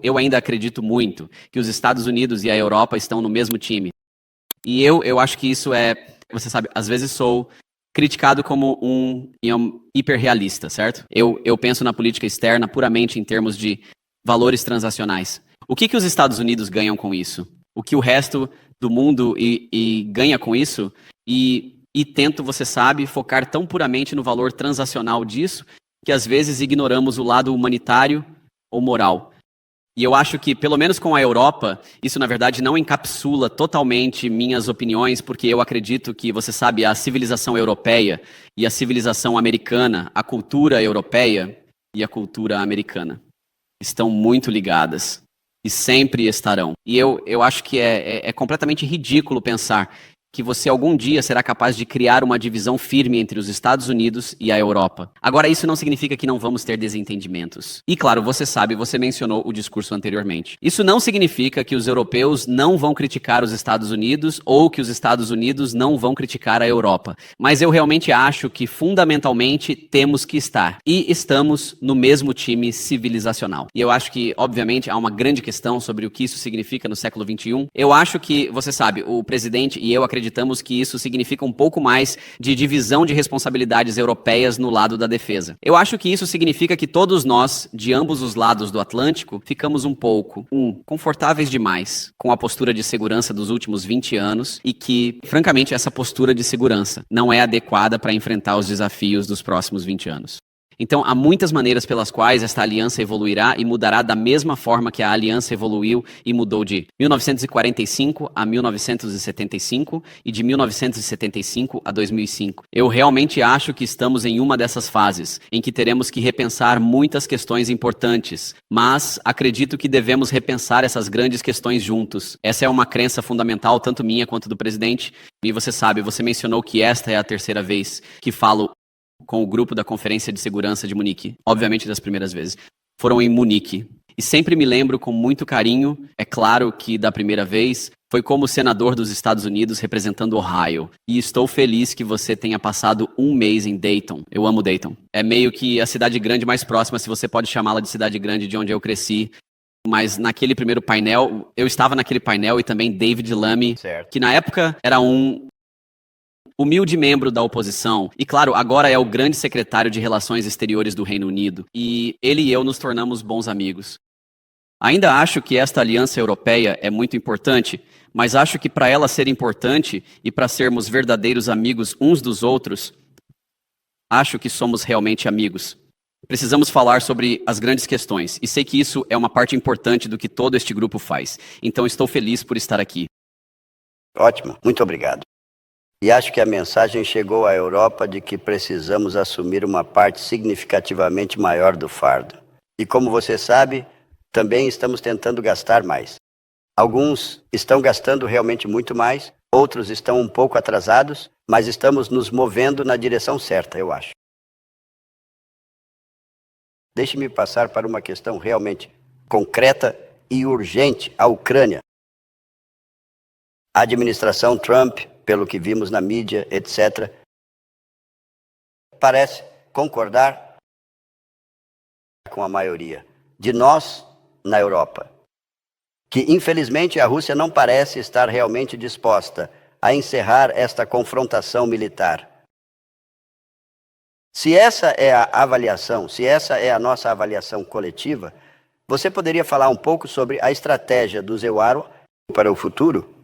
Eu ainda acredito muito que os Estados Unidos e a Europa estão no mesmo time. E eu acho que isso você sabe, às vezes sou criticado como um hiperrealista, certo? Eu penso na política externa puramente em termos de valores transacionais. O que os Estados Unidos ganham com isso? O que o resto do mundo ganha com isso? E tento, você sabe, focar tão puramente no valor transacional disso que às vezes ignoramos o lado humanitário ou moral. E eu acho que, pelo menos com a Europa, isso na verdade não encapsula totalmente minhas opiniões, porque eu acredito que, você sabe, a civilização europeia e a civilização americana, a cultura europeia e a cultura americana estão muito ligadas e sempre estarão. E eu acho que é completamente ridículo pensar que você algum dia será capaz de criar uma divisão firme entre os Estados Unidos e a Europa. Agora, isso não significa que não vamos ter desentendimentos. E claro, você sabe, você mencionou o discurso anteriormente. Isso não significa que os europeus não vão criticar os Estados Unidos ou que os Estados Unidos não vão criticar a Europa. Mas eu realmente acho que, fundamentalmente, temos que estar. E estamos no mesmo time civilizacional. E eu acho que, obviamente, há uma grande questão sobre o que isso significa no século XXI. Eu acho que, você sabe, o presidente e eu acreditamos que isso significa um pouco mais de divisão de responsabilidades europeias no lado da defesa. Eu acho que isso significa que todos nós, de ambos os lados do Atlântico, ficamos um pouco, confortáveis demais com a postura de segurança dos últimos 20 anos e que, francamente, essa postura de segurança não é adequada para enfrentar os desafios dos próximos 20 anos. Então, há muitas maneiras pelas quais esta aliança evoluirá e mudará da mesma forma que a aliança evoluiu e mudou de 1945 a 1975 e de 1975 a 2005. Eu realmente acho que estamos em uma dessas fases, em que teremos que repensar muitas questões importantes, mas acredito que devemos repensar essas grandes questões juntos. Essa é uma crença fundamental, tanto minha quanto do presidente, e você sabe, você mencionou que esta é a terceira vez que falo com o grupo da Conferência de Segurança de Munique, obviamente das primeiras vezes, foram em Munique. E sempre me lembro com muito carinho, é claro que da primeira vez, foi como senador dos Estados Unidos representando Ohio. E estou feliz que você tenha passado um mês em Dayton. Eu amo Dayton. É meio que a cidade grande mais próxima, se você pode chamá-la de cidade grande, de onde eu cresci. Mas naquele primeiro painel, eu estava naquele painel e também David Lammy, que na época era um humilde membro da oposição, e claro, agora é o grande secretário de Relações Exteriores do Reino Unido, e ele e eu nos tornamos bons amigos. Ainda acho que esta aliança europeia é muito importante, mas acho que para ela ser importante e para sermos verdadeiros amigos uns dos outros, acho que somos realmente amigos. Precisamos falar sobre as grandes questões, e sei que isso é uma parte importante do que todo este grupo faz. Então estou feliz por estar aqui. Ótimo, muito obrigado. E acho que a mensagem chegou à Europa de que precisamos assumir uma parte significativamente maior do fardo. E como você sabe, também estamos tentando gastar mais. Alguns estão gastando realmente muito mais, outros estão um pouco atrasados, mas estamos nos movendo na direção certa, eu acho. Deixe-me passar para uma questão realmente concreta e urgente: a Ucrânia. A administração Trump, pelo que vimos na mídia, etc., parece concordar com a maioria de nós na Europa, que infelizmente a Rússia não parece estar realmente disposta a encerrar esta confrontação militar. Se essa é a avaliação, se essa é a nossa avaliação coletiva, você poderia falar um pouco sobre a estratégia do EUAR para o futuro?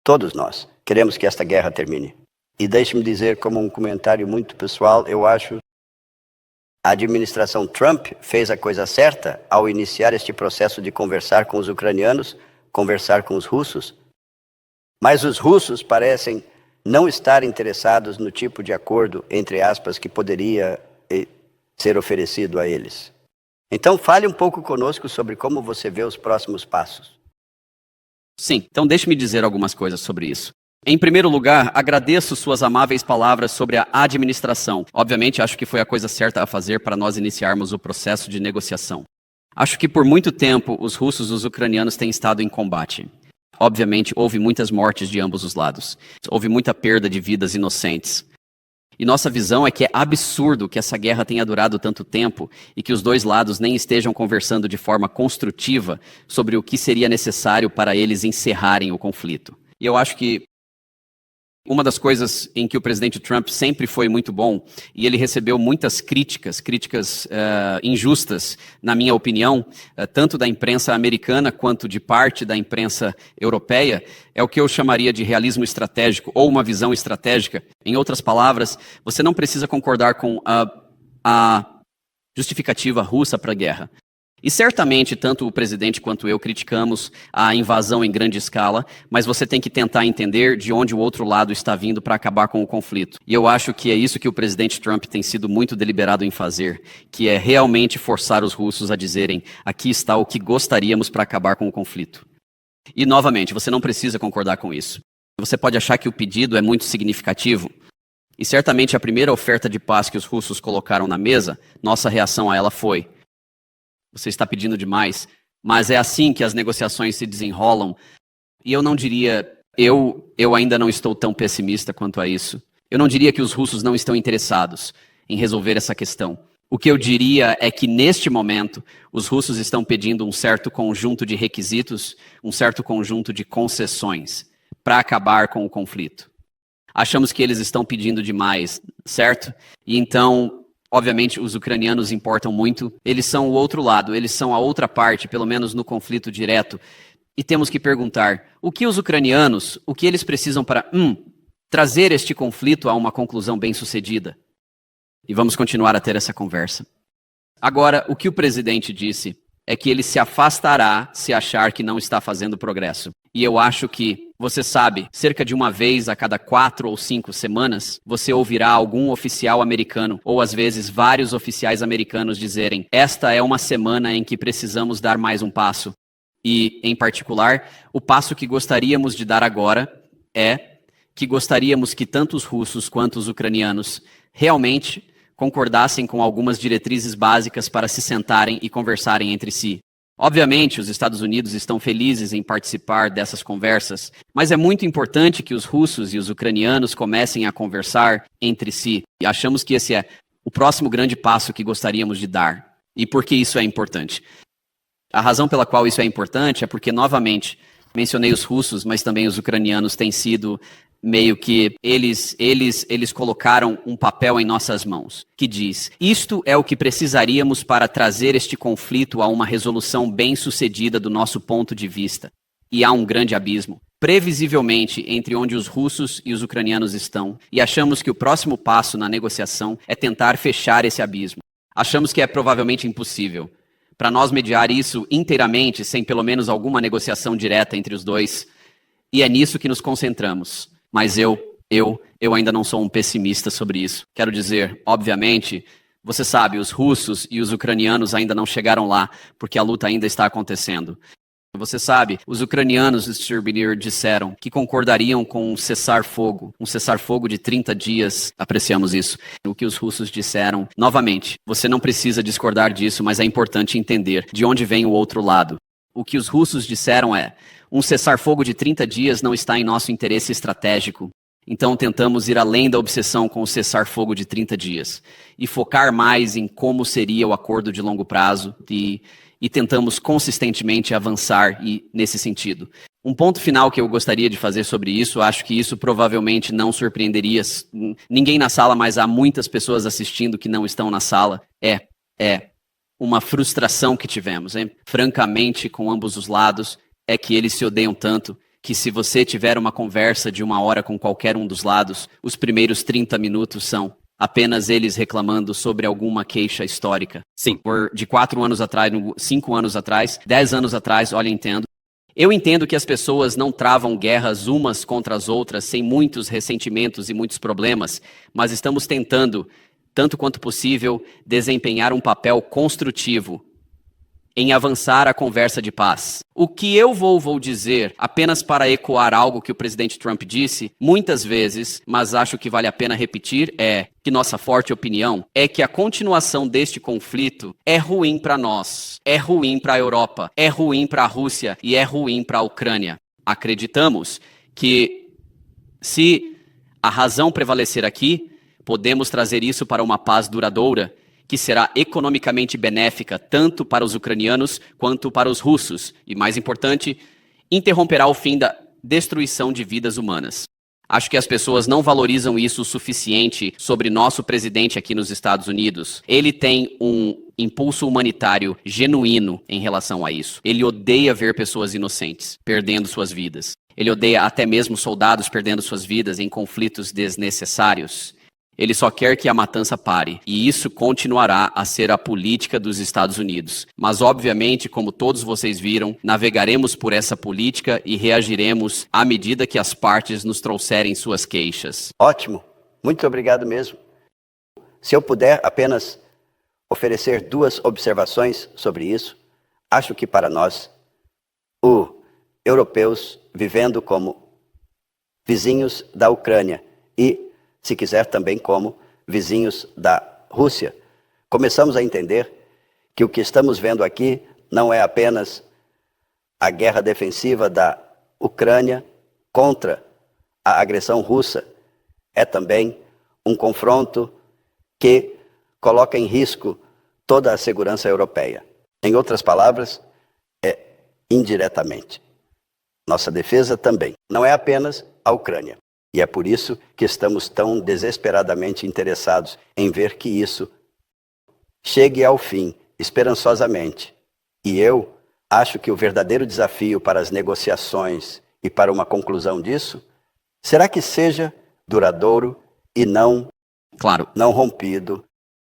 Todos nós queremos que esta guerra termine. E deixe-me dizer, como um comentário muito pessoal, eu acho que a administração Trump fez a coisa certa ao iniciar este processo de conversar com os ucranianos, conversar com os russos, mas os russos parecem não estar interessados no tipo de acordo, entre aspas, que poderia ser oferecido a eles. Então, fale um pouco conosco sobre como você vê os próximos passos. Sim, então deixe-me dizer algumas coisas sobre isso. Em primeiro lugar, agradeço suas amáveis palavras sobre a administração. Obviamente, acho que foi a coisa certa a fazer para nós iniciarmos o processo de negociação. Acho que por muito tempo os russos e os ucranianos têm estado em combate. Obviamente, houve muitas mortes de ambos os lados. Houve muita perda de vidas inocentes. E nossa visão é que é absurdo que essa guerra tenha durado tanto tempo e que os dois lados nem estejam conversando de forma construtiva sobre o que seria necessário para eles encerrarem o conflito. E eu acho que uma das coisas em que o presidente Trump sempre foi muito bom, e ele recebeu muitas críticas injustas, na minha opinião, tanto da imprensa americana quanto de parte da imprensa europeia, é o que eu chamaria de realismo estratégico ou uma visão estratégica. Em outras palavras, você não precisa concordar com a justificativa russa para a guerra. E certamente, tanto o presidente quanto eu criticamos a invasão em grande escala, mas você tem que tentar entender de onde o outro lado está vindo para acabar com o conflito. E eu acho que é isso que o presidente Trump tem sido muito deliberado em fazer, que é realmente forçar os russos a dizerem: aqui está o que gostaríamos para acabar com o conflito. E, novamente, você não precisa concordar com isso. Você pode achar que o pedido é muito significativo, e certamente a primeira oferta de paz que os russos colocaram na mesa, nossa reação a ela foi: você está pedindo demais, mas é assim que as negociações se desenrolam. E eu não diria, eu ainda não estou tão pessimista quanto a isso. Eu não diria que os russos não estão interessados em resolver essa questão. O que eu diria é que, neste momento, os russos estão pedindo um certo conjunto de requisitos, um certo conjunto de concessões para acabar com o conflito. Achamos que eles estão pedindo demais, certo? E então, obviamente, os ucranianos importam muito. Eles são o outro lado, eles são a outra parte, pelo menos no conflito direto. E temos que perguntar, o que os ucranianos, o que eles precisam para, trazer este conflito a uma conclusão bem-sucedida? E vamos continuar a ter essa conversa. Agora, o que o presidente disse é que ele se afastará se achar que não está fazendo progresso. E eu acho que, você sabe, cerca de uma vez a cada 4 ou 5 semanas, você ouvirá algum oficial americano, ou às vezes vários oficiais americanos dizerem: esta é uma semana em que precisamos dar mais um passo. E, em particular, o passo que gostaríamos de dar agora é que gostaríamos que tanto os russos quanto os ucranianos realmente concordassem com algumas diretrizes básicas para se sentarem e conversarem entre si. Obviamente, os Estados Unidos estão felizes em participar dessas conversas, mas é muito importante que os russos e os ucranianos comecem a conversar entre si. E achamos que esse é o próximo grande passo que gostaríamos de dar. E por que isso é importante? A razão pela qual isso é importante é porque, novamente, mencionei os russos, mas também os ucranianos têm sido meio que eles colocaram um papel em nossas mãos, que diz: isto é o que precisaríamos para trazer este conflito a uma resolução bem-sucedida do nosso ponto de vista. E há um grande abismo, previsivelmente, entre onde os russos e os ucranianos estão, e achamos que o próximo passo na negociação é tentar fechar esse abismo. Achamos que é provavelmente impossível. Para nós mediar isso inteiramente, sem pelo menos alguma negociação direta entre os dois, e é nisso que nos concentramos. Mas eu ainda não sou um pessimista sobre isso. Quero dizer, obviamente, você sabe, os russos e os ucranianos ainda não chegaram lá, porque a luta ainda está acontecendo. Você sabe, os ucranianos, Sr. Benir, disseram que concordariam com um cessar-fogo de 30 dias. Apreciamos isso. O que os russos disseram, novamente, você não precisa discordar disso, mas é importante entender de onde vem o outro lado. O que os russos disseram é: um cessar-fogo de 30 dias não está em nosso interesse estratégico. Então tentamos ir além da obsessão com o cessar-fogo de 30 dias e focar mais em como seria o acordo de longo prazo e tentamos consistentemente avançar nesse sentido. Um ponto final que eu gostaria de fazer sobre isso, acho que isso provavelmente não surpreenderia ninguém na sala, mas há muitas pessoas assistindo que não estão na sala, é uma frustração que tivemos, hein? Francamente, com ambos os lados, é que eles se odeiam tanto que, se você tiver uma conversa de 1 hora com qualquer um dos lados, os primeiros 30 minutos são apenas eles reclamando sobre alguma queixa histórica. Sim. De 4 anos atrás, 5 anos atrás, 10 anos atrás, olha, entendo. Eu entendo que as pessoas não travam guerras umas contra as outras sem muitos ressentimentos e muitos problemas, mas estamos tentando, tanto quanto possível, desempenhar um papel construtivo em avançar a conversa de paz. O que eu vou dizer, apenas para ecoar algo que o presidente Trump disse muitas vezes, mas acho que vale a pena repetir, é que nossa forte opinião é que a continuação deste conflito é ruim para nós, é ruim para a Europa, é ruim para a Rússia e é ruim para a Ucrânia. Acreditamos que, se a razão prevalecer aqui, podemos trazer isso para uma paz duradoura, que será economicamente benéfica tanto para os ucranianos quanto para os russos. E, mais importante, interromperá o fim da destruição de vidas humanas. Acho que as pessoas não valorizam isso o suficiente sobre nosso presidente aqui nos Estados Unidos. Ele tem um impulso humanitário genuíno em relação a isso. Ele odeia ver pessoas inocentes perdendo suas vidas. Ele odeia até mesmo soldados perdendo suas vidas em conflitos desnecessários. Ele só quer que a matança pare, e isso continuará a ser a política dos Estados Unidos. Mas, obviamente, como todos vocês viram, navegaremos por essa política e reagiremos à medida que as partes nos trouxerem suas queixas. Ótimo, muito obrigado mesmo. Se eu puder apenas oferecer 2 observações sobre isso, acho que para nós, europeus vivendo como vizinhos da Ucrânia e, se quiser, também como vizinhos da Rússia, começamos a entender que o que estamos vendo aqui não é apenas a guerra defensiva da Ucrânia contra a agressão russa, é também um confronto que coloca em risco toda a segurança europeia. Em outras palavras, é indiretamente. Nossa defesa também. Não é apenas a Ucrânia. E é por isso que estamos tão desesperadamente interessados em ver que isso chegue ao fim, esperançosamente. E eu acho que o verdadeiro desafio para as negociações e para uma conclusão disso será que seja duradouro e não rompido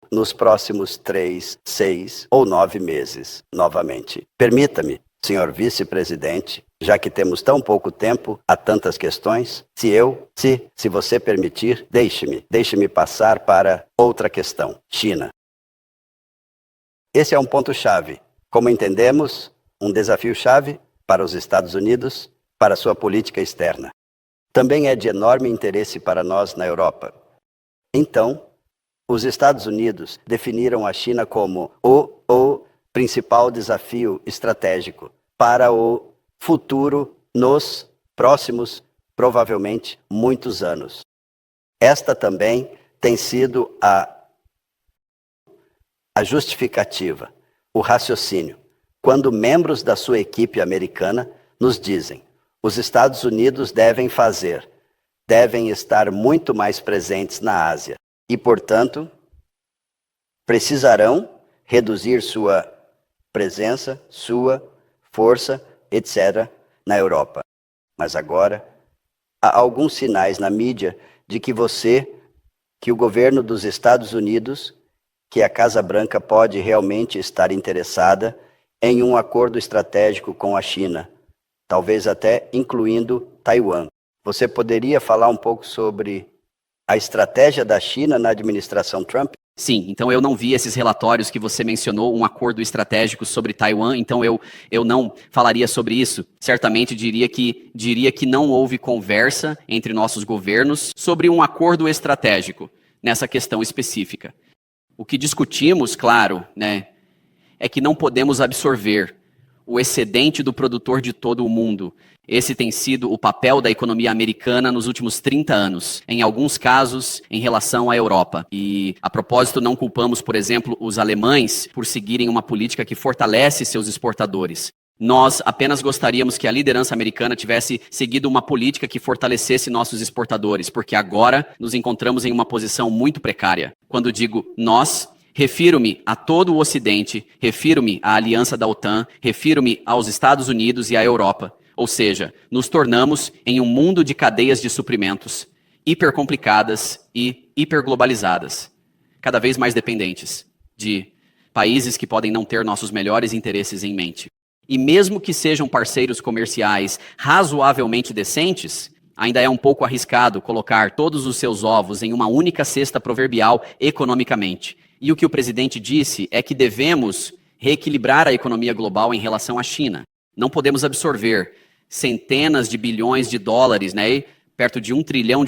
nos próximos 3, 6 ou 9 meses, novamente. Permita-me, senhor vice-presidente, já que temos tão pouco tempo a tantas questões, se você permitir, deixe-me passar para outra questão, China. Esse é um ponto-chave. Como entendemos, um desafio-chave para os Estados Unidos, para sua política externa. Também é de enorme interesse para nós na Europa. Então, os Estados Unidos definiram a China como o principal desafio estratégico para o futuro nos próximos, provavelmente, muitos anos. Esta também tem sido a justificativa, o raciocínio, quando membros da sua equipe americana nos dizem: os Estados Unidos devem estar muito mais presentes na Ásia e, portanto, precisarão reduzir sua presença, sua força, etc., na Europa. Mas agora, há alguns sinais na mídia de que o governo dos Estados Unidos, que a Casa Branca pode realmente estar interessada em um acordo estratégico com a China, talvez até incluindo Taiwan. Você poderia falar um pouco sobre a estratégia da China na administração Trump? Sim, então eu não vi esses relatórios que você mencionou, um acordo estratégico sobre Taiwan, então eu não falaria sobre isso. Certamente diria que não houve conversa entre nossos governos sobre um acordo estratégico nessa questão específica. O que discutimos, claro, é que não podemos absorver o excedente do produtor de todo o mundo. Esse tem sido o papel da economia americana nos últimos 30 anos, em alguns casos em relação à Europa. E, a propósito, não culpamos, por exemplo, os alemães por seguirem uma política que fortalece seus exportadores. Nós apenas gostaríamos que a liderança americana tivesse seguido uma política que fortalecesse nossos exportadores, porque agora nos encontramos em uma posição muito precária. Quando digo nós, refiro-me a todo o Ocidente, refiro-me à aliança da OTAN, refiro-me aos Estados Unidos e à Europa. Ou seja, nos tornamos em um mundo de cadeias de suprimentos, hipercomplicadas e hiperglobalizadas, cada vez mais dependentes de países que podem não ter nossos melhores interesses em mente. E mesmo que sejam parceiros comerciais razoavelmente decentes, ainda é um pouco arriscado colocar todos os seus ovos em uma única cesta proverbial economicamente. E o que o presidente disse é que devemos reequilibrar a economia global em relação à China. Não podemos absorver centenas de bilhões de dólares, perto de $1 trilhão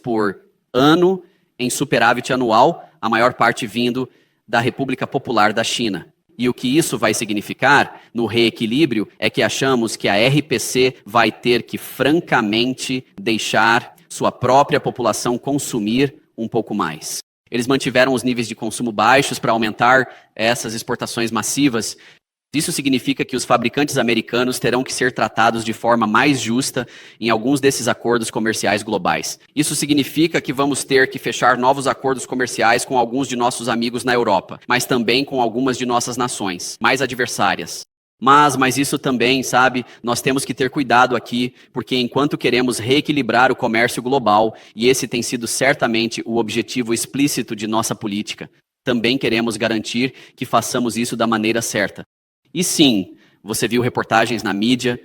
por ano em superávit anual, a maior parte vindo da República Popular da China. E o que isso vai significar no reequilíbrio é que achamos que a RPC vai ter que francamente deixar sua própria população consumir um pouco mais. Eles mantiveram os níveis de consumo baixos para aumentar essas exportações massivas. Isso significa que os fabricantes americanos terão que ser tratados de forma mais justa em alguns desses acordos comerciais globais. Isso significa que vamos ter que fechar novos acordos comerciais com alguns de nossos amigos na Europa, mas também com algumas de nossas nações, mais adversárias. Mas isso também, sabe, nós temos que ter cuidado aqui, porque enquanto queremos reequilibrar o comércio global, e esse tem sido certamente o objetivo explícito de nossa política, também queremos garantir que façamos isso da maneira certa. E sim, você viu reportagens na mídia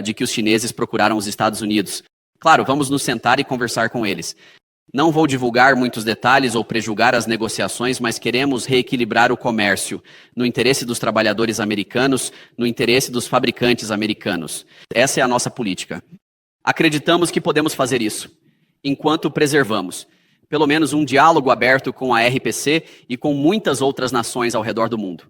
de que os chineses procuraram os Estados Unidos. Claro, vamos nos sentar e conversar com eles. Não vou divulgar muitos detalhes ou prejulgar as negociações, mas queremos reequilibrar o comércio no interesse dos trabalhadores americanos, no interesse dos fabricantes americanos. Essa é a nossa política. Acreditamos que podemos fazer isso, enquanto preservamos pelo menos um diálogo aberto com a RPC e com muitas outras nações ao redor do mundo.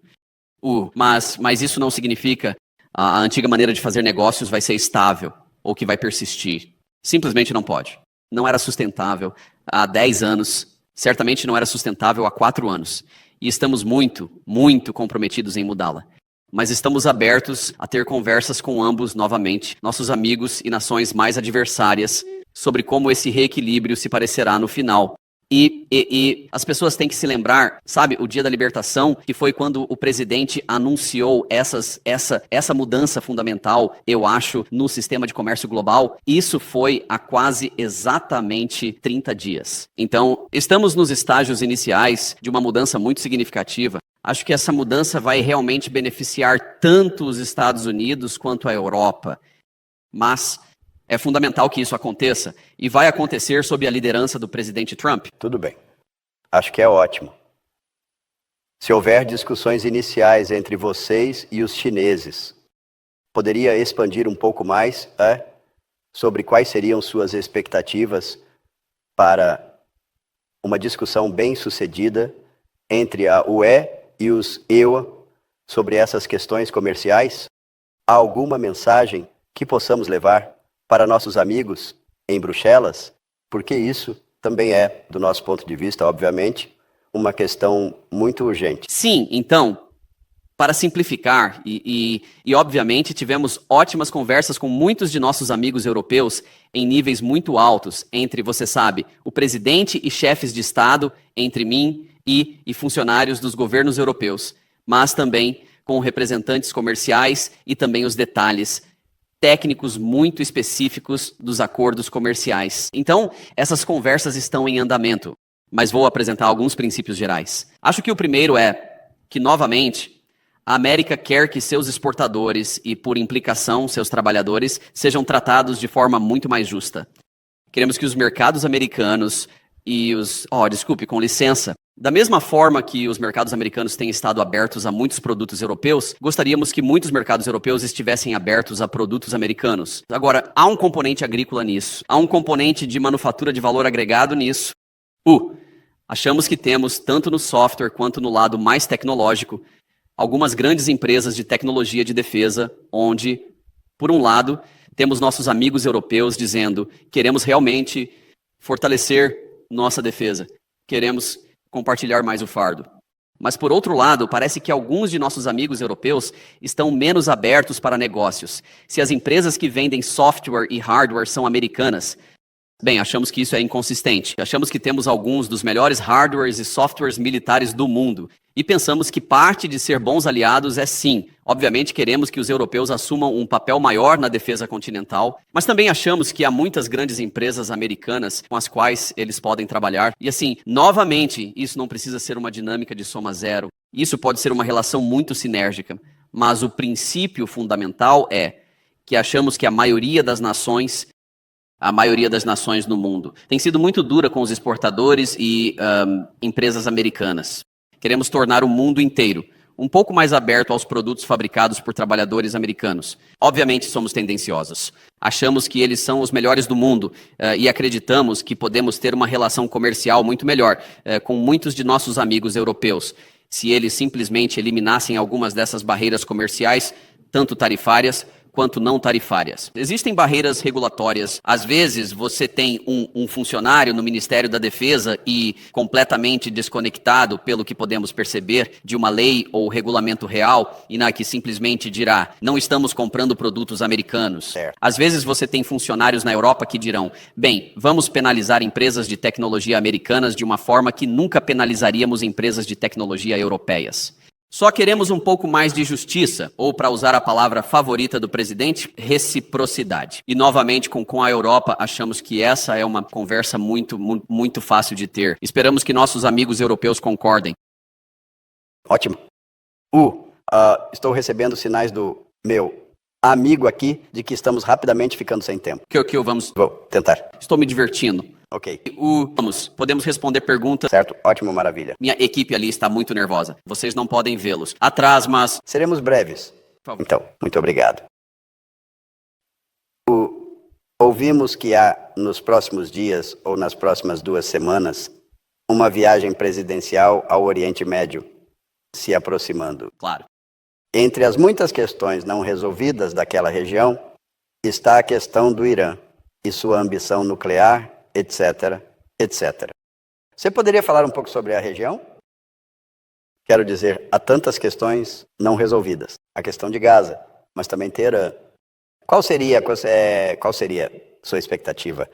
Mas isso não significa a antiga maneira de fazer negócios vai ser estável ou que vai persistir. Simplesmente não pode. Não era sustentável há 10 anos, certamente não era sustentável há 4 anos. E estamos muito, muito comprometidos em mudá-la. Mas estamos abertos a ter conversas com ambos novamente, nossos amigos e nações mais adversárias, sobre como esse reequilíbrio se parecerá no final. E as pessoas têm que se lembrar, sabe, o dia da libertação, que foi quando o presidente anunciou essa mudança fundamental, eu acho, no sistema de comércio global. Isso foi há quase exatamente 30 dias. Então, estamos nos estágios iniciais de uma mudança muito significativa. Acho que essa mudança vai realmente beneficiar tanto os Estados Unidos quanto a Europa. Mas é fundamental que isso aconteça e vai acontecer sob a liderança do presidente Trump. Tudo bem. Acho que é ótimo. Se houver discussões iniciais entre vocês e os chineses, poderia expandir um pouco mais sobre quais seriam suas expectativas para uma discussão bem-sucedida entre a UE e os EUA sobre essas questões comerciais? Há alguma mensagem que possamos levar para nossos amigos em Bruxelas? Porque isso também é, do nosso ponto de vista, obviamente, uma questão muito urgente. Sim, então, para simplificar, e obviamente tivemos ótimas conversas com muitos de nossos amigos europeus em níveis muito altos, entre, você sabe, o presidente e chefes de Estado, entre mim e funcionários dos governos europeus, mas também com representantes comerciais e também os detalhes técnicos muito específicos dos acordos comerciais. Então, essas conversas estão em andamento, mas vou apresentar alguns princípios gerais. Acho que o primeiro é que, novamente, a América quer que seus exportadores e, por implicação, seus trabalhadores sejam tratados de forma muito mais justa. Queremos que os mercados americanos e com licença. Da mesma forma que os mercados americanos têm estado abertos a muitos produtos europeus, gostaríamos que muitos mercados europeus estivessem abertos a produtos americanos. Agora, há um componente agrícola nisso, há um componente de manufatura de valor agregado nisso. Achamos que temos, tanto no software quanto no lado mais tecnológico, algumas grandes empresas de tecnologia de defesa, onde, por um lado, temos nossos amigos europeus dizendo: queremos realmente fortalecer nossa defesa, queremos compartilhar mais o fardo. Mas, por outro lado, parece que alguns de nossos amigos europeus estão menos abertos para negócios. Se as empresas que vendem software e hardware são americanas, bem, achamos que isso é inconsistente. Achamos que temos alguns dos melhores hardwares e softwares militares do mundo. E pensamos que parte de ser bons aliados é sim. Obviamente queremos que os europeus assumam um papel maior na defesa continental, mas também achamos que há muitas grandes empresas americanas com as quais eles podem trabalhar. E assim, novamente, isso não precisa ser uma dinâmica de soma zero. Isso pode ser uma relação muito sinérgica. Mas o princípio fundamental é que achamos que a maioria das nações no mundo tem sido muito dura com os exportadores e empresas americanas. Queremos tornar o mundo inteiro um pouco mais aberto aos produtos fabricados por trabalhadores americanos. Obviamente somos tendenciosos. Achamos que eles são os melhores do mundo e acreditamos que podemos ter uma relação comercial muito melhor com muitos de nossos amigos europeus, se eles simplesmente eliminassem algumas dessas barreiras comerciais, tanto tarifárias quanto não tarifárias. Existem barreiras regulatórias. Às vezes, você tem um funcionário no Ministério da Defesa e completamente desconectado, pelo que podemos perceber, de uma lei ou regulamento real, e que simplesmente dirá, não estamos comprando produtos americanos. Certo. Às vezes, você tem funcionários na Europa que dirão, bem, vamos penalizar empresas de tecnologia americanas de uma forma que nunca penalizaríamos empresas de tecnologia europeias. Só queremos um pouco mais de justiça, ou para usar a palavra favorita do presidente, reciprocidade. E novamente, com a Europa, achamos que essa é uma conversa muito fácil de ter. Esperamos que nossos amigos europeus concordem. Ótimo. Estou recebendo sinais do meu amigo aqui de que estamos rapidamente ficando sem tempo. Que vamos... Vou tentar. Estou me divertindo. Ok. Podemos responder perguntas. Certo, ótimo, maravilha. Minha equipe ali está muito nervosa. Vocês não podem vê-los atrás, mas... Seremos breves. Por favor. Então, muito obrigado. Ouvimos que há, nos próximos dias ou nas próximas 2 semanas, uma viagem presidencial ao Oriente Médio se aproximando. Claro. Entre as muitas questões não resolvidas daquela região, está a questão do Irã e sua ambição nuclear, etc, etc. Você poderia falar um pouco sobre a região? Quero dizer, há tantas questões não resolvidas. A questão de Gaza, mas também Teherã. Qual seria sua expectativa?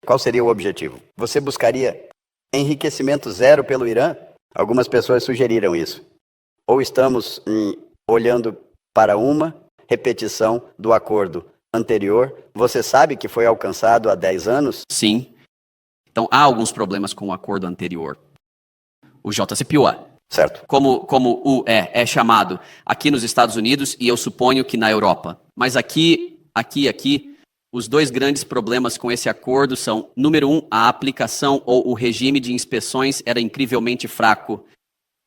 Qual seria o objetivo? Você buscaria enriquecimento zero pelo Irã? Algumas pessoas sugeriram isso. Ou estamos olhando para uma repetição do acordo anterior? Você sabe que foi alcançado há 10 anos? Sim. Então, há alguns problemas com o acordo anterior. O JCPOA. Certo. Como é chamado aqui nos Estados Unidos e eu suponho que na Europa. Mas aqui, os 2 grandes problemas com esse acordo são, número 1, a aplicação ou o regime de inspeções era incrivelmente fraco.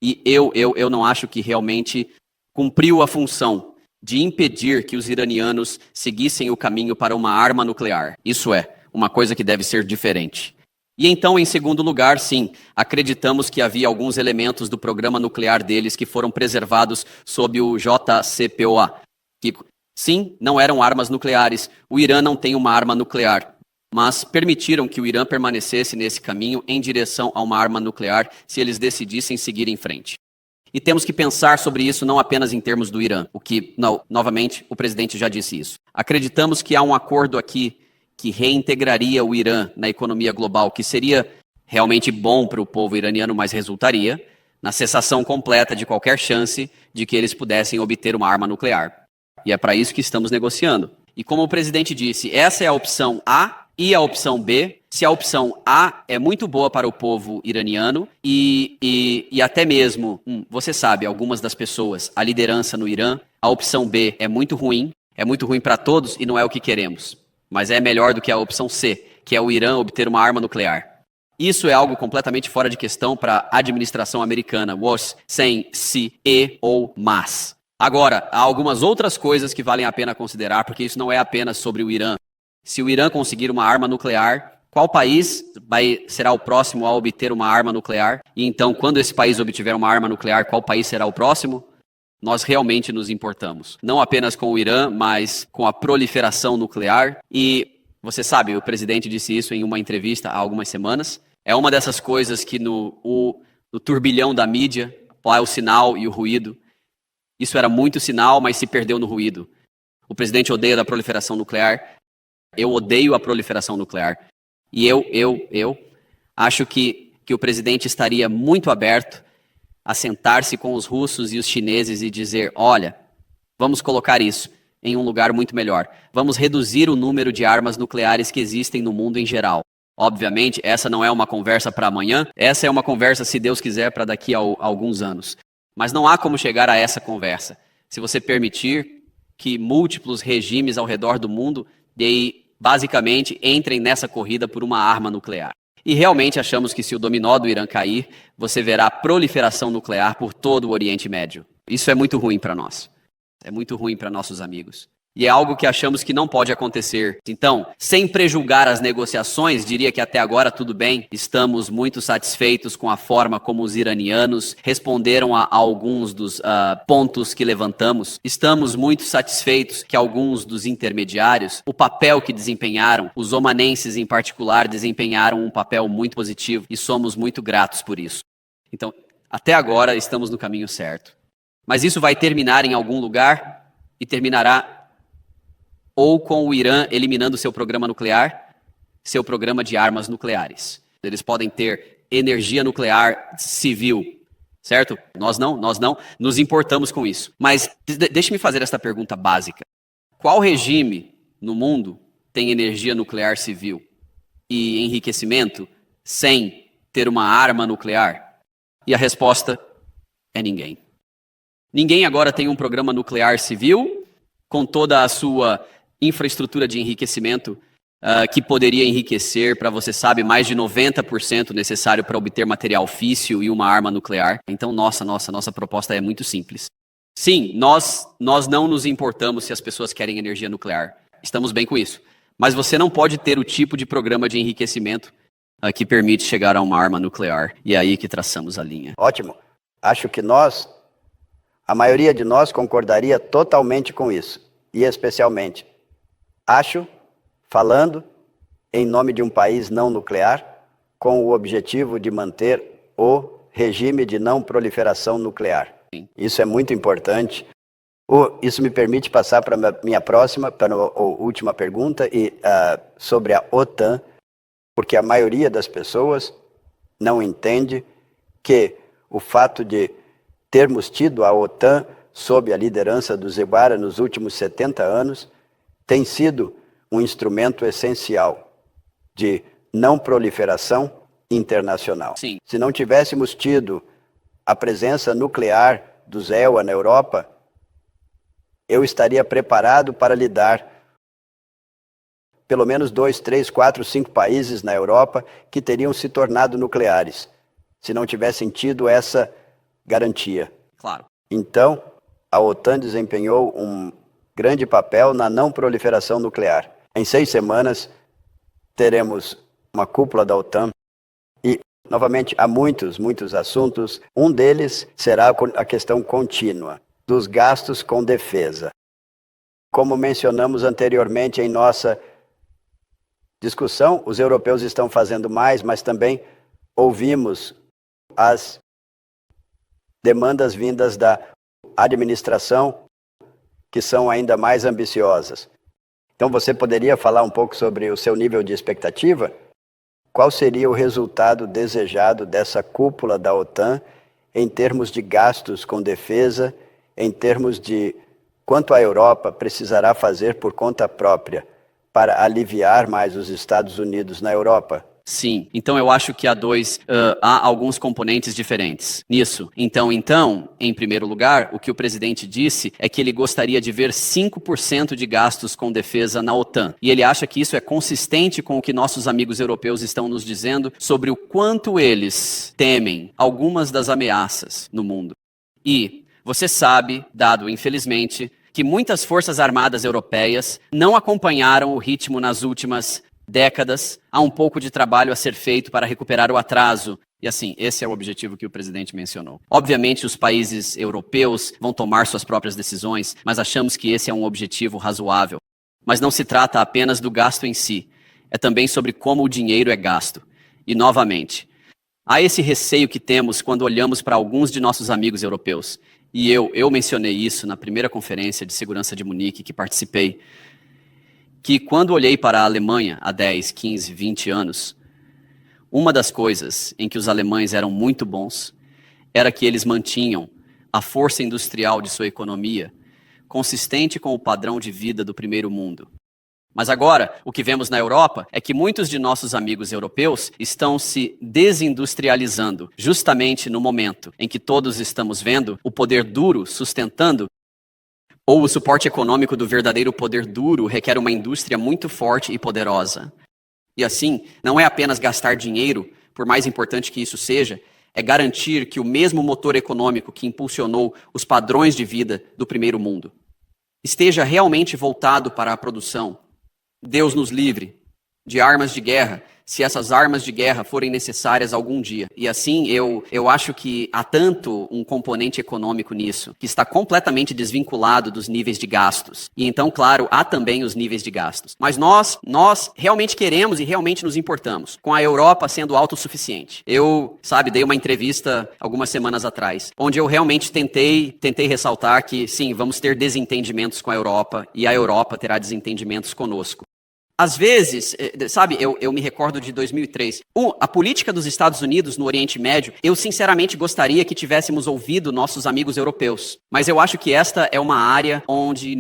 E eu não acho que realmente cumpriu a função de impedir que os iranianos seguissem o caminho para uma arma nuclear. Isso é uma coisa que deve ser diferente. E então, em segundo lugar, sim, acreditamos que havia alguns elementos do programa nuclear deles que foram preservados sob o JCPOA. Que, sim, não eram armas nucleares. O Irã não tem uma arma nuclear. Mas permitiram que o Irã permanecesse nesse caminho em direção a uma arma nuclear se eles decidissem seguir em frente. E temos que pensar sobre isso não apenas em termos do Irã, novamente, o presidente já disse isso. Acreditamos que há um acordo aqui que reintegraria o Irã na economia global, que seria realmente bom para o povo iraniano, mas resultaria na cessação completa de qualquer chance de que eles pudessem obter uma arma nuclear. E é para isso que estamos negociando. E como o presidente disse, essa é a opção A e a opção B. Se a opção A é muito boa para o povo iraniano e até mesmo, você sabe, algumas das pessoas, a liderança no Irã, a opção B é muito ruim para todos e não é o que queremos. Mas é melhor do que a opção C, que é o Irã obter uma arma nuclear. Isso é algo completamente fora de questão para a administração americana. Was, sem, se, e ou mas. Agora, há algumas outras coisas que valem a pena considerar, porque isso não é apenas sobre o Irã. Se o Irã conseguir uma arma nuclear, qual país será o próximo a obter uma arma nuclear? E então, quando esse país obtiver uma arma nuclear, qual país será o próximo? Nós realmente nos importamos. Não apenas com o Irã, mas com a proliferação nuclear. E você sabe, o presidente disse isso em uma entrevista há algumas semanas. É uma dessas coisas que no turbilhão da mídia, há o sinal e o ruído. Isso era muito sinal, mas se perdeu no ruído. O presidente odeia a proliferação nuclear. Eu odeio a proliferação nuclear. E eu acho que o presidente estaria muito aberto a sentar-se com os russos e os chineses e dizer, olha, vamos colocar isso em um lugar muito melhor. Vamos reduzir o número de armas nucleares que existem no mundo em geral. Obviamente, essa não é uma conversa para amanhã, essa é uma conversa, se Deus quiser, para daqui a alguns anos. Mas não há como chegar a essa conversa se você permitir que múltiplos regimes ao redor do mundo basicamente entrem nessa corrida por uma arma nuclear. E realmente achamos que se o dominó do Irã cair, você verá proliferação nuclear por todo o Oriente Médio. Isso é muito ruim para nós. É muito ruim para nossos amigos. E é algo que achamos que não pode acontecer. Então, sem prejulgar as negociações, diria que até agora tudo bem. Estamos muito satisfeitos com a forma como os iranianos responderam a alguns dos pontos que levantamos. Estamos muito satisfeitos que alguns dos intermediários, o papel que desempenharam, os omanenses em particular, desempenharam um papel muito positivo e somos muito gratos por isso. Então, até agora estamos no caminho certo. Mas isso vai terminar em algum lugar e terminará ou com o Irã eliminando seu programa nuclear, seu programa de armas nucleares. Eles podem ter energia nuclear civil, certo? Nós não nos importamos com isso. Mas deixe-me fazer esta pergunta básica. Qual regime no mundo tem energia nuclear civil e enriquecimento sem ter uma arma nuclear? E a resposta é ninguém. Ninguém agora tem um programa nuclear civil com toda a sua infraestrutura de enriquecimento que poderia enriquecer, para você sabe, mais de 90% necessário para obter material físsil e uma arma nuclear. Então, nossa proposta é muito simples. Sim, nós não nos importamos se as pessoas querem energia nuclear. Estamos bem com isso. Mas você não pode ter o tipo de programa de enriquecimento que permite chegar a uma arma nuclear. E é aí que traçamos a linha. Ótimo. Acho que a maioria de nós concordaria totalmente com isso. E especialmente, falando em nome de um país não nuclear, com o objetivo de manter o regime de não proliferação nuclear. Sim. Isso é muito importante. Isso me permite passar para a última pergunta sobre a OTAN, porque a maioria das pessoas não entende que o fato de termos tido a OTAN sob a liderança do Zebara nos últimos 70 anos tem sido um instrumento essencial de não proliferação internacional. Sim. Se não tivéssemos tido a presença nuclear dos EUA na Europa, eu estaria preparado para lidar pelo menos 2, 3, 4, 5 países na Europa que teriam se tornado nucleares, se não tivessem tido essa garantia. Claro. Então, a OTAN desempenhou um grande papel na não proliferação nuclear. Em 6 semanas, teremos uma cúpula da OTAN e, novamente, há muitos assuntos. Um deles será a questão contínua dos gastos com defesa. Como mencionamos anteriormente em nossa discussão, os europeus estão fazendo mais, mas também ouvimos as demandas vindas da administração que são ainda mais ambiciosas. Então, você poderia falar um pouco sobre o seu nível de expectativa? Qual seria o resultado desejado dessa cúpula da OTAN em termos de gastos com defesa, em termos de quanto a Europa precisará fazer por conta própria para aliviar mais os Estados Unidos na Europa? Sim, então eu acho que há alguns componentes diferentes nisso. Então, em primeiro lugar, o que o presidente disse é que ele gostaria de ver 5% de gastos com defesa na OTAN. E ele acha que isso é consistente com o que nossos amigos europeus estão nos dizendo sobre o quanto eles temem algumas das ameaças no mundo. E você sabe, dado infelizmente, que muitas forças armadas europeias não acompanharam o ritmo nas últimas décadas. Há um pouco de trabalho a ser feito para recuperar o atraso. E assim, esse é o objetivo que o presidente mencionou. Obviamente, os países europeus vão tomar suas próprias decisões, mas achamos que esse é um objetivo razoável. Mas não se trata apenas do gasto em si. É também sobre como o dinheiro é gasto. E, novamente, há esse receio que temos quando olhamos para alguns de nossos amigos europeus. E eu mencionei isso na primeira conferência de segurança de Munique que participei, que quando olhei para a Alemanha há 10, 15, 20 anos, uma das coisas em que os alemães eram muito bons era que eles mantinham a força industrial de sua economia consistente com o padrão de vida do primeiro mundo. Mas agora, o que vemos na Europa é que muitos de nossos amigos europeus estão se desindustrializando, justamente no momento em que todos estamos vendo o poder duro sustentando ou o suporte econômico do verdadeiro poder duro requer uma indústria muito forte e poderosa. E assim, não é apenas gastar dinheiro, por mais importante que isso seja, é garantir que o mesmo motor econômico que impulsionou os padrões de vida do primeiro mundo, esteja realmente voltado para a produção, Deus nos livre de armas de guerra, se essas armas de guerra forem necessárias algum dia. E assim, eu acho que há tanto um componente econômico nisso, que está completamente desvinculado dos níveis de gastos. E então, claro, há também os níveis de gastos. Mas nós realmente queremos e realmente nos importamos com a Europa sendo autossuficiente. Eu, dei uma entrevista algumas semanas atrás, onde eu realmente tentei ressaltar que, sim, vamos ter desentendimentos com a Europa e a Europa terá desentendimentos conosco. Às vezes, eu me recordo de 2003. A política dos Estados Unidos no Oriente Médio, eu sinceramente gostaria que tivéssemos ouvido nossos amigos europeus. Mas eu acho que esta é uma área onde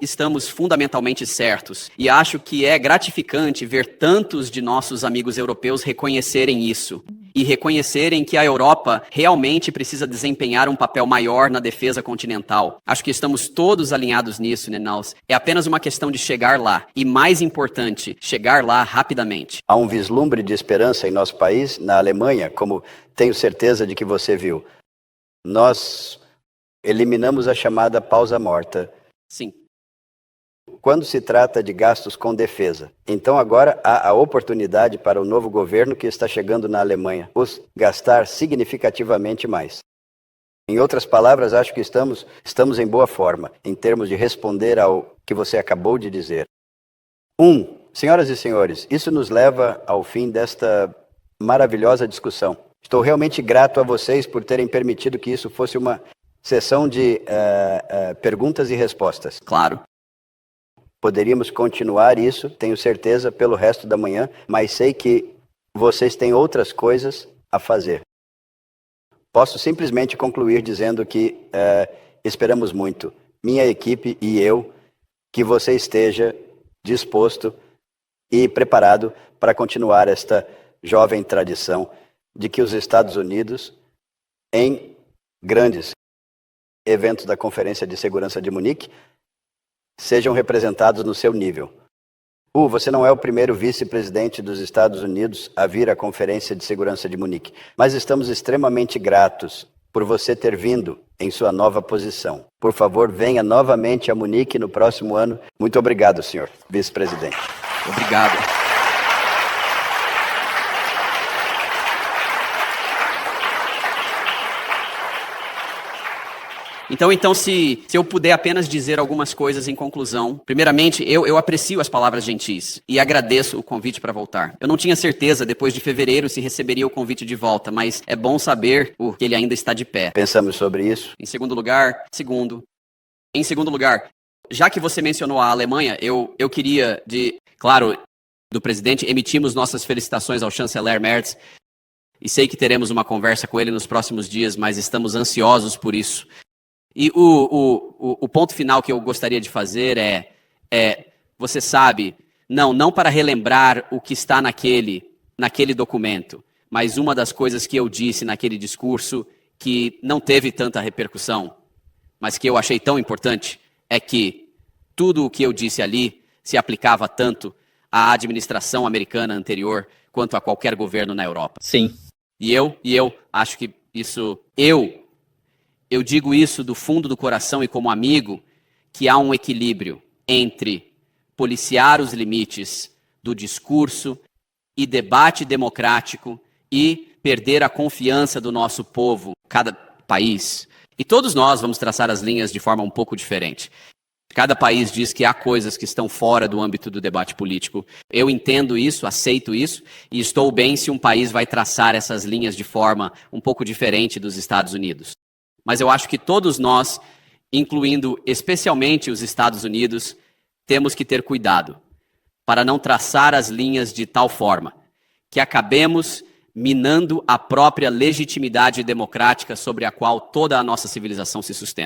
estamos fundamentalmente certos. E acho que é gratificante ver tantos de nossos amigos europeus reconhecerem isso. E reconhecerem que a Europa realmente precisa desempenhar um papel maior na defesa continental. Acho que estamos todos alinhados nisso, Nenaus. É apenas uma questão de chegar lá. E mais importante, chegar lá rapidamente. Há um vislumbre de esperança em nosso país, na Alemanha, como tenho certeza de que você viu. Nós eliminamos a chamada pausa morta. Sim. Quando se trata de gastos com defesa. Então agora há a oportunidade para o novo governo que está chegando na Alemanha gastar significativamente mais. Em outras palavras, acho que estamos em boa forma em termos de responder ao que você acabou de dizer. Senhoras e senhores, isso nos leva ao fim desta maravilhosa discussão. Estou realmente grato a vocês por terem permitido que isso fosse uma sessão de perguntas e respostas. Claro. Poderíamos continuar isso, tenho certeza, pelo resto da manhã, mas sei que vocês têm outras coisas a fazer. Posso simplesmente concluir dizendo que esperamos muito, minha equipe e eu, que você esteja disposto e preparado para continuar esta jovem tradição de que os Estados Unidos, em grandes eventos da Conferência de Segurança de Munique, sejam representados no seu nível. Você não é o primeiro vice-presidente dos Estados Unidos a vir à Conferência de Segurança de Munique, mas estamos extremamente gratos por você ter vindo em sua nova posição. Por favor, venha novamente a Munique no próximo ano. Muito obrigado, senhor vice-presidente. Obrigado. Então se eu puder apenas dizer algumas coisas em conclusão. Primeiramente, eu aprecio as palavras gentis e agradeço o convite para voltar. Eu não tinha certeza, depois de fevereiro, se receberia o convite de volta, mas é bom saber que ele ainda está de pé. Pensamos sobre isso. Em segundo lugar, já que você mencionou a Alemanha, eu queria, do presidente, emitimos nossas felicitações ao chanceler Merz e sei que teremos uma conversa com ele nos próximos dias, mas estamos ansiosos por isso. E o ponto final que eu gostaria de fazer você sabe, não para relembrar o que está naquele documento, mas uma das coisas que eu disse naquele discurso que não teve tanta repercussão, mas que eu achei tão importante, é que tudo o que eu disse ali se aplicava tanto à administração americana anterior quanto a qualquer governo na Europa. Sim. E eu acho que isso... Eu digo isso do fundo do coração e como amigo, que há um equilíbrio entre policiar os limites do discurso e debate democrático e perder a confiança do nosso povo, cada país. E todos nós vamos traçar as linhas de forma um pouco diferente. Cada país diz que há coisas que estão fora do âmbito do debate político. Eu entendo isso, aceito isso, e estou bem se um país vai traçar essas linhas de forma um pouco diferente dos Estados Unidos. Mas eu acho que todos nós, incluindo especialmente os Estados Unidos, temos que ter cuidado para não traçar as linhas de tal forma que acabemos minando a própria legitimidade democrática sobre a qual toda a nossa civilização se sustenta.